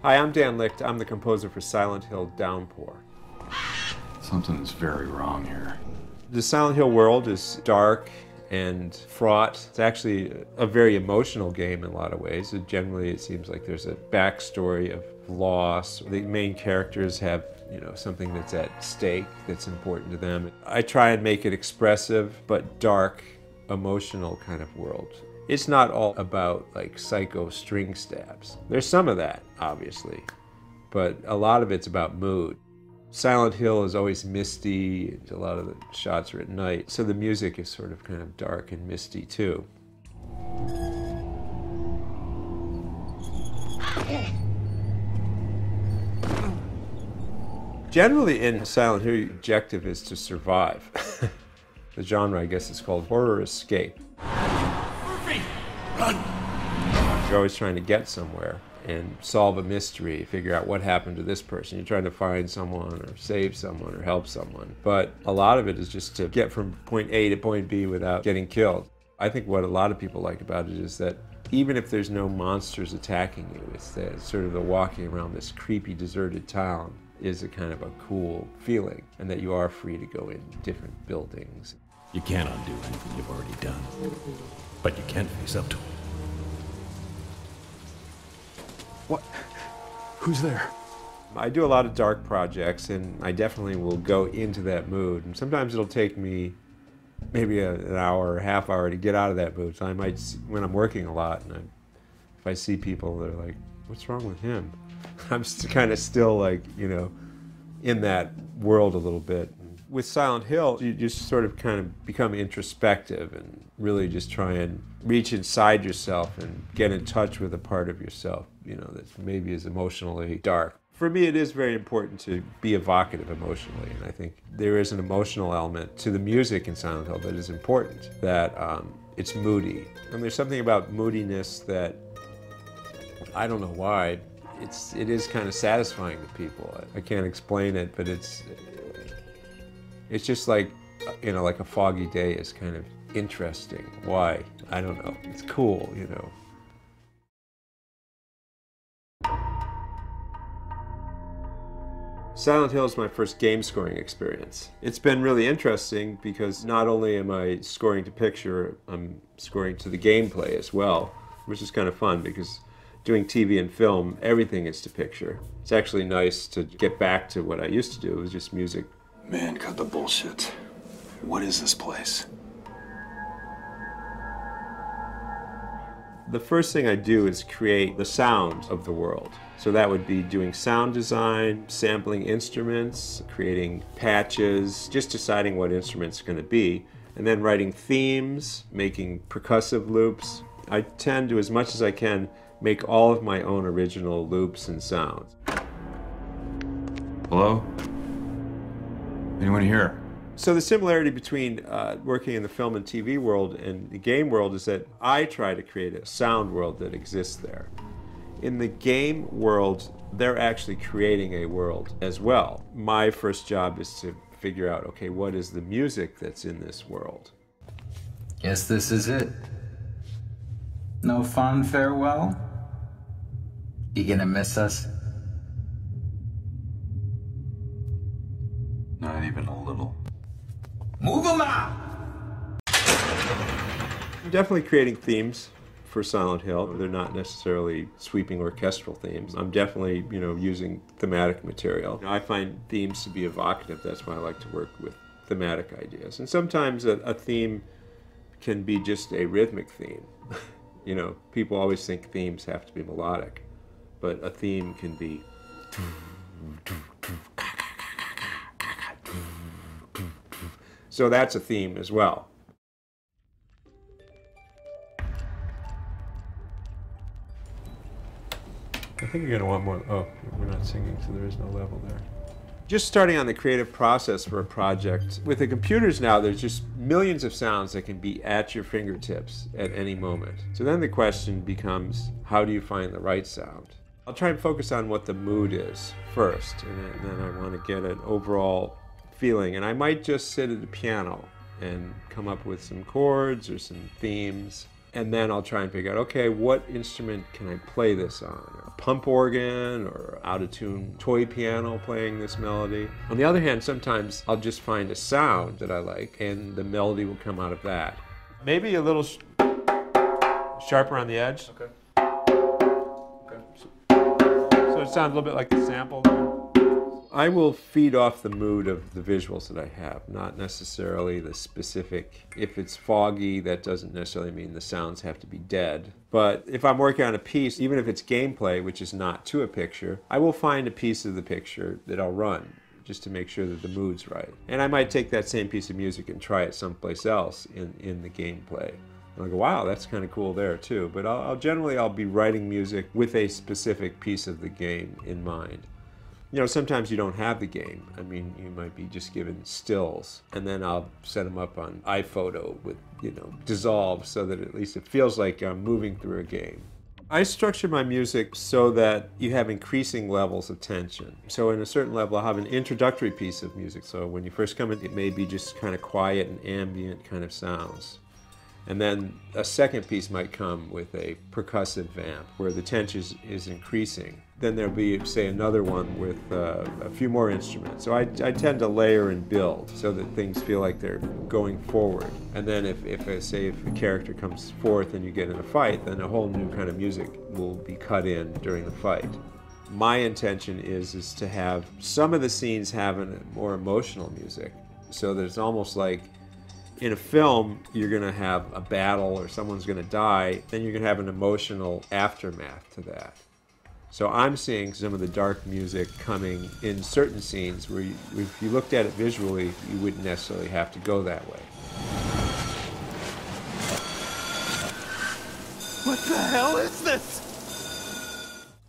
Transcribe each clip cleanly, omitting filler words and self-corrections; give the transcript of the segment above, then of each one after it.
Hi, I'm Dan Licht. I'm the composer for Silent Hill Downpour. Something is very wrong here. The Silent Hill world is dark and fraught. It's actually a very emotional game in a lot of ways. Generally, it seems like there's a backstory of loss. The main characters have, something that's at stake that's important to them. I try and make it expressive, but dark, emotional kind of world. It's not all about like psycho string stabs. There's some of that, obviously, but a lot of it's about mood. Silent Hill is always misty. A lot of the shots are at night, so the music is sort of kind of dark and misty too. Generally in Silent Hill, your objective is to survive. The genre, I guess, is called horror escape. Murphy! Run! You're always trying to get somewhere and solve a mystery, figure out what happened to this person. You're trying to find someone or save someone or help someone. But a lot of it is just to get from point A to point B without getting killed. I think what a lot of people like about it is that even if there's no monsters attacking you, it's sort of the walking around this creepy, deserted town is a kind of a cool feeling, and that you are free to go in different buildings. You can't undo anything you've already done, but you can face up to it. What? Who's there? I do a lot of dark projects, and I definitely will go into that mood. And sometimes it'll take me maybe an hour or a half hour to get out of that mood. So I might, when I'm working a lot, and if I see people that are like, what's wrong with him? I'm kind of still like, in that world a little bit. With Silent Hill, you just sort of kind of become introspective and really just try and reach inside yourself and get in touch with a part of yourself, that maybe is emotionally dark. For me, it is very important to be evocative emotionally, and I think there is an emotional element to the music in Silent Hill that is important, that it's moody. And there's something about moodiness that, I don't know why, it is kind of satisfying to people. I can't explain it, but it's just like, like a foggy day is kind of interesting. Why? I don't know. It's cool, Silent Hill is my first game scoring experience. It's been really interesting because not only am I scoring to picture, I'm scoring to the gameplay as well, which is kind of fun because doing TV and film, everything is to picture. It's actually nice to get back to what I used to do. It was just music. Man, cut the bullshit. What is this place? The first thing I do is create the sound of the world. So that would be doing sound design, sampling instruments, creating patches, just deciding what instrument's going to be, and then writing themes, making percussive loops. I tend to, as much as I can, make all of my own original loops and sounds. Hello? Anyone here? So the similarity between working in the film and TV world and the game world is that I try to create a sound world that exists there. In the game world, they're actually creating a world as well. My first job is to figure out, okay, what is the music that's in this world? Guess this is it. No fond farewell? You gonna miss us? Not even a little. Move them out! I'm definitely creating themes for Silent Hill. They're not necessarily sweeping orchestral themes. I'm definitely, using thematic material. I find themes to be evocative. That's why I like to work with thematic ideas. And sometimes a theme can be just a rhythmic theme. People always think themes have to be melodic, but a theme can be so that's a theme as well. I think you're going to want more. Oh, we're not singing, so there is no level there. Just starting on the creative process for a project. With the computers now, there's just millions of sounds that can be at your fingertips at any moment. So then the question becomes, how do you find the right sound? I'll try and focus on what the mood is first, and then I want to get an overall feeling. And I might just sit at the piano and come up with some chords or some themes. And then I'll try and figure out, okay, what instrument can I play this on? A pump organ or out-of-tune toy piano playing this melody. On the other hand, sometimes I'll just find a sound that I like and the melody will come out of that. Maybe a little sharper on the edge. Okay. So it sounds a little bit like the sample there. I will feed off the mood of the visuals that I have, not necessarily the specific. If it's foggy, that doesn't necessarily mean the sounds have to be dead. But if I'm working on a piece, even if it's gameplay, which is not to a picture, I will find a piece of the picture that I'll run just to make sure that the mood's right. And I might take that same piece of music and try it someplace else in the gameplay. And I go, wow, that's kind of cool there too. But I'll be writing music with a specific piece of the game in mind. You know, sometimes you don't have the game. I mean, you might be just given stills, and then I'll set them up on iPhoto with, you know, dissolve so that at least it feels like I'm moving through a game. I structure my music so that you have increasing levels of tension. So in a certain level, I'll have an introductory piece of music. So when you first come in, it may be just kind of quiet and ambient kind of sounds. And then a second piece might come with a percussive vamp where the tension is increasing. Then there'll be, say, another one with a few more instruments. So I tend to layer and build so that things feel like they're going forward. And then if a character comes forth and you get in a fight, then a whole new kind of music will be cut in during the fight. My intention is to have some of the scenes have a more emotional music. So that it's almost like in a film, you're going to have a battle or someone's going to die, then you're going to have an emotional aftermath to that. So I'm seeing some of the dark music coming in certain scenes where if you looked at it visually, you wouldn't necessarily have to go that way. What the hell is this?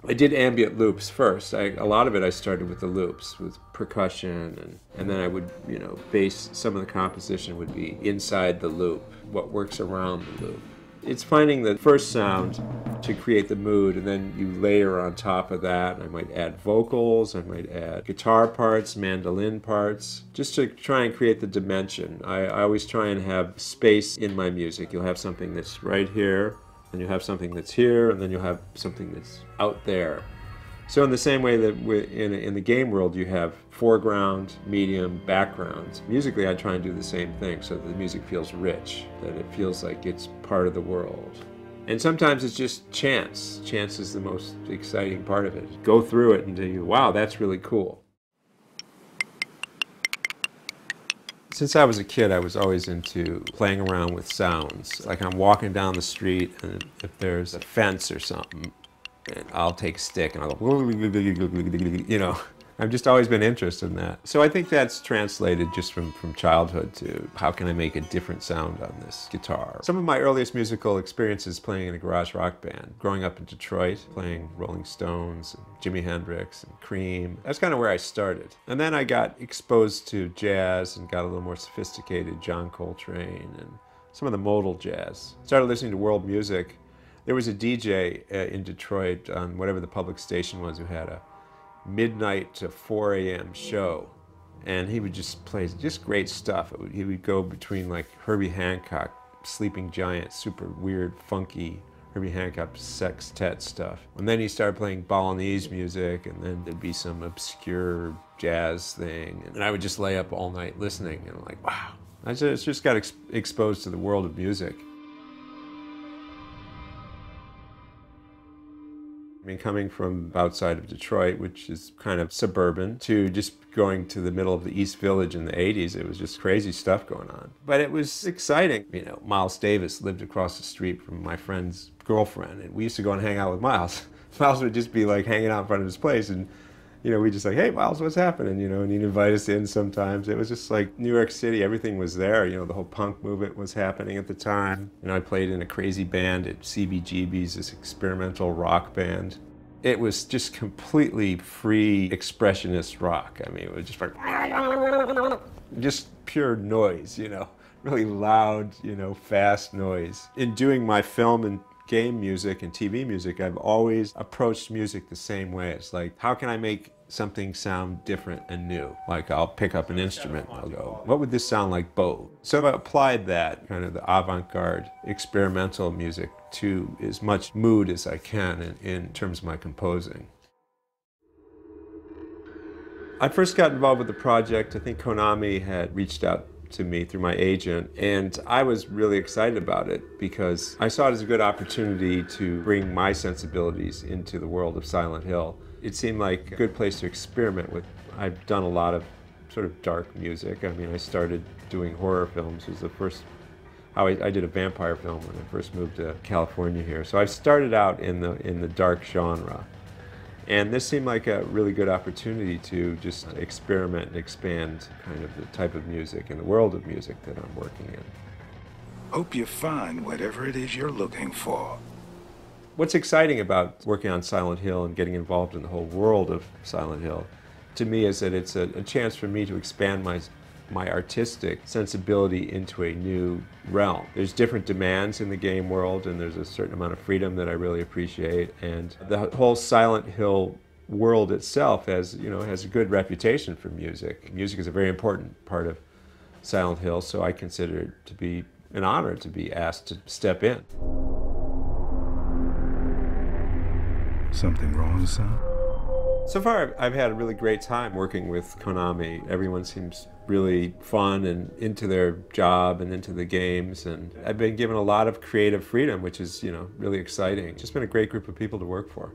I did ambient loops first. A lot of it I started with the loops, with percussion, and then I would, you know, base some of the composition would be inside the loop, what works around the loop. It's finding the first sound to create the mood, and then you layer on top of that. I might add vocals, I might add guitar parts, mandolin parts, just to try and create the dimension. I always try and have space in my music. You'll have something that's right here, and you'll have something that's here, and then you'll have something that's out there. So in the same way that in the game world you have foreground, medium, background, musically I try and do the same thing so that the music feels rich, that it feels like it's part of the world. And sometimes it's just chance. Chance is the most exciting part of it. Go through it and think, wow, that's really cool. Since I was a kid, I was always into playing around with sounds. Like I'm walking down the street, and if there's a fence or something, and I'll take a stick and I'll go, you know. I've just always been interested in that. So I think that's translated just from childhood to how can I make a different sound on this guitar. Some of my earliest musical experiences playing in a garage rock band. Growing up in Detroit, playing Rolling Stones, and Jimi Hendrix, and Cream. That's kind of where I started. And then I got exposed to jazz and got a little more sophisticated, John Coltrane and some of the modal jazz. Started listening to world music. There was a DJ in Detroit on whatever the public station was who had a midnight to 4 a.m. show, and he would just play just great stuff. He would go between like Herbie Hancock, Sleeping Giant, super weird, funky Herbie Hancock sextet stuff. And then he started playing Balinese music, and then there'd be some obscure jazz thing. And I would just lay up all night listening, and I'm like, wow. I just got exposed to the world of music. I mean, coming from outside of Detroit, which is kind of suburban, to just going to the middle of the East Village in the 80s, it was just crazy stuff going on. But it was exciting. You know, Miles Davis lived across the street from my friend's girlfriend, and we used to go and hang out with Miles. Miles would just be like hanging out in front of his place, and you know, we just like, hey, Miles, what's happening? You know, and he'd invite us in sometimes. It was just like New York City, everything was there. You know, the whole punk movement was happening at the time. You know, I played in a crazy band at CBGB's, this experimental rock band. It was just completely free expressionist rock. I mean, it was just like, just pure noise, you know, really loud, you know, fast noise. In doing my film and game music and TV music, I've always approached music the same way. It's like, how can I make something sound different and new. Like I'll pick up an instrument and I'll go, what would this sound like bow? So I applied that kind of the avant-garde experimental music to as much mood as I can in terms of my composing. I first got involved with the project. I think Konami had reached out to me through my agent, and I was really excited about it because I saw it as a good opportunity to bring my sensibilities into the world of Silent Hill. It seemed like a good place to experiment with. I've done a lot of sort of dark music. I mean, I started doing horror films. It was the first, I did a vampire film when I first moved to California here. So I started out in the dark genre. And this seemed like a really good opportunity to just experiment and expand kind of the type of music and the world of music that I'm working in. Hope you find whatever it is you're looking for. What's exciting about working on Silent Hill and getting involved in the whole world of Silent Hill, to me, is that it's a chance for me to expand my artistic sensibility into a new realm. There's different demands in the game world, and there's a certain amount of freedom that I really appreciate. And the whole Silent Hill world itself has a good reputation for music. Music is a very important part of Silent Hill, so I consider it to be an honor to be asked to step in. Something wrong, son? So far, I've had a really great time working with Konami. Everyone seems really fun and into their job and into the games, and I've been given a lot of creative freedom, which is, really exciting. It's just been a great group of people to work for.